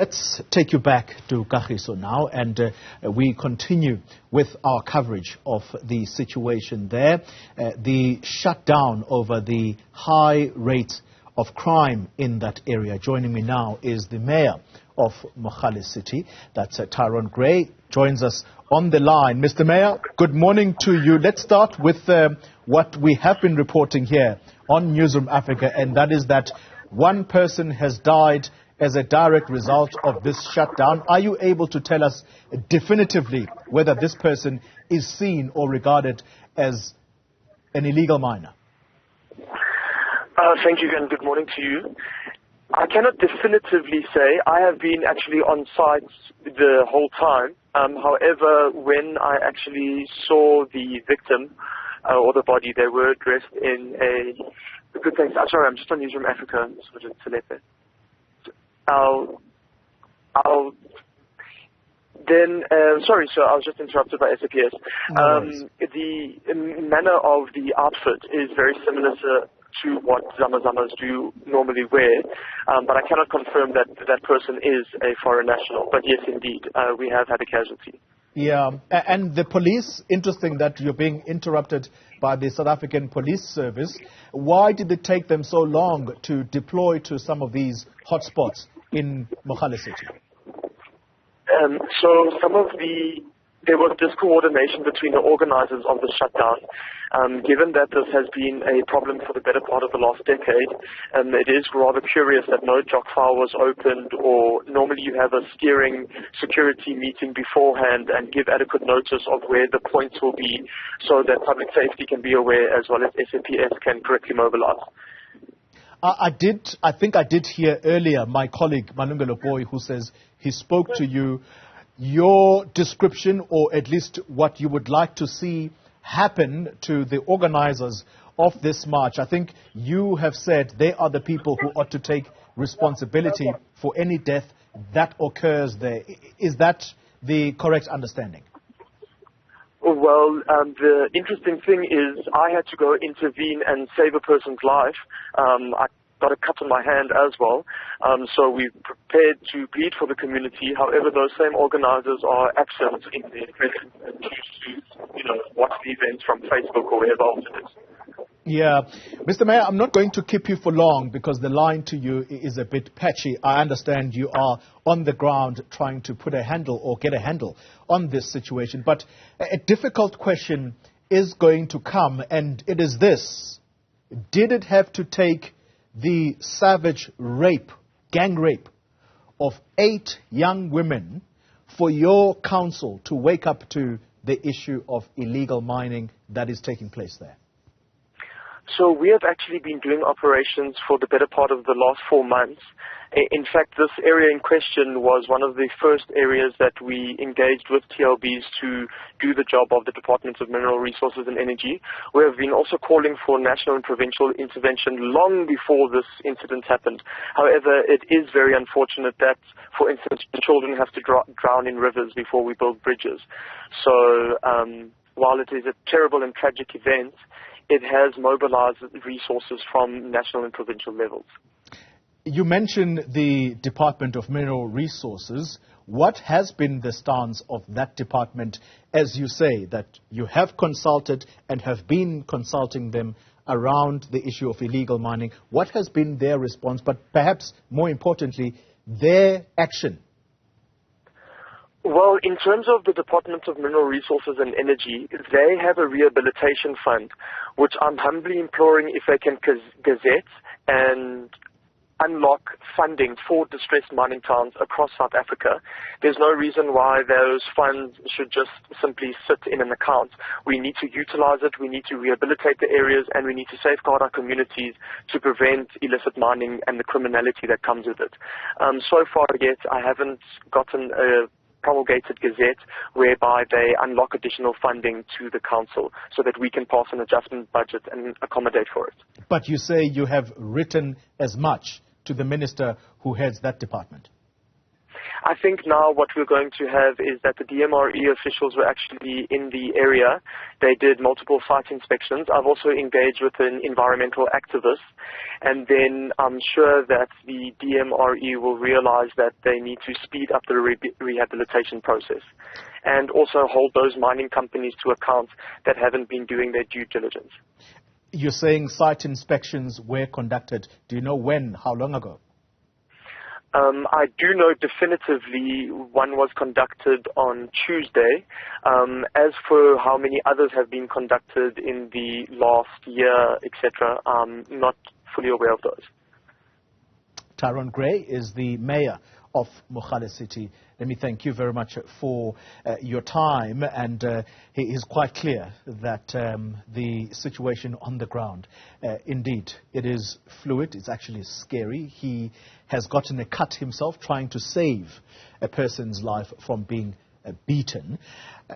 Let's take you back to Kagiso now, and we continue with our coverage of the situation there. The shutdown over the high rate of crime in that area. Joining me now is the mayor of Mogale City, that's Tyrone Gray, joins us on the line. Mr. Mayor, good morning to you. Let's start with what we have been reporting here on Newzroom Afrika, and that is that one person has died as a direct result of this shutdown. Are you able to tell us definitively whether this person is seen or regarded as an illegal miner? Thank you and good morning to you. I cannot definitively say. I have been actually on site the whole time. However, when I actually saw the victim or the body, they were dressed in a good thing. Sorry, I'm just on Newzroom Afrika. Sorry, sir, I was just interrupted by SAPS. The manner of the outfit is very similar to what Zamazamas do normally wear, but I cannot confirm that that person is a foreign national. But yes, indeed, we have had a casualty. Yeah, and the police, interesting that you're being interrupted by the South African Police Service. Why did it take them so long to deploy to some of these hotspots in Mogale City? There was discoordination between the organizers of the shutdown. Given that this has been a problem for the better part of the last decade, it is rather curious that no jock file was opened, or normally you have a steering security meeting beforehand and give adequate notice of where the points will be so that public safety can be aware as well as SAPS can correctly mobilize. I think I did hear earlier my colleague Malungelo Boy, who says he spoke to you. Your description, or at least what you would like to see happen to the organizers of this march, I think you have said they are the people who ought to take responsibility for any death that occurs there. Is that the correct understanding? Well, the interesting thing is I had to go intervene and save a person's life. I got a cut on my hand as well. So we prepared to plead for the community. However, those same organizers are absent in their presence and choose to, watch the events from Facebook or wherever else it is. Yeah. Mr. Mayor, I'm not going to keep you for long because the line to you is a bit patchy. I understand you are on the ground trying to put a handle or get a handle on this situation. But a difficult question is going to come, and it is this. Did it have to take the savage rape, gang rape, of 8 young women for your council to wake up to the issue of illegal mining that is taking place there? So we have actually been doing operations for the better part of the last 4 months. In fact, this area in question was one of the first areas that we engaged with TLBs to do the job of the Department of Mineral Resources and Energy. We have been also calling for national and provincial intervention long before this incident happened. However, it is very unfortunate that, for instance, children have to drown in rivers before we build bridges. So while it is a terrible and tragic event, it has mobilized resources from national and provincial levels. You mentioned the Department of Mineral Resources. What has been the stance of that department, as you say, that you have consulted and have been consulting them around the issue of illegal mining? What has been their response, but perhaps more importantly, their action? Well, in terms of the Department of Mineral Resources and Energy, they have a rehabilitation fund, which I'm humbly imploring if they can gazette and unlock funding for distressed mining towns across South Africa. There's no reason why those funds should just simply sit in an account. We need to utilize it, we need to rehabilitate the areas, and we need to safeguard our communities to prevent illicit mining and the criminality that comes with it. So far yet, I haven't gotten a promulgated gazette whereby they unlock additional funding to the council so that we can pass an adjustment budget and accommodate for it. But you say you have written as much to the minister who heads that department. I think now what we're going to have is that the DMRE officials were actually in the area. They did multiple site inspections. I've also engaged with an environmental activist, and then I'm sure that the DMRE will realize that they need to speed up the rehabilitation process and also hold those mining companies to account that haven't been doing their due diligence. You're saying site inspections were conducted. Do you know when? How long ago? I do know definitively one was conducted on Tuesday. As for how many others have been conducted in the last year, etc., I'm not fully aware of those. Tyrone Gray is the mayor of Mogale City. Let me thank you very much for your time, and it is quite clear that the situation on the ground, indeed, it is fluid, it's actually scary. He has gotten a cut himself trying to save a person's life from being beaten.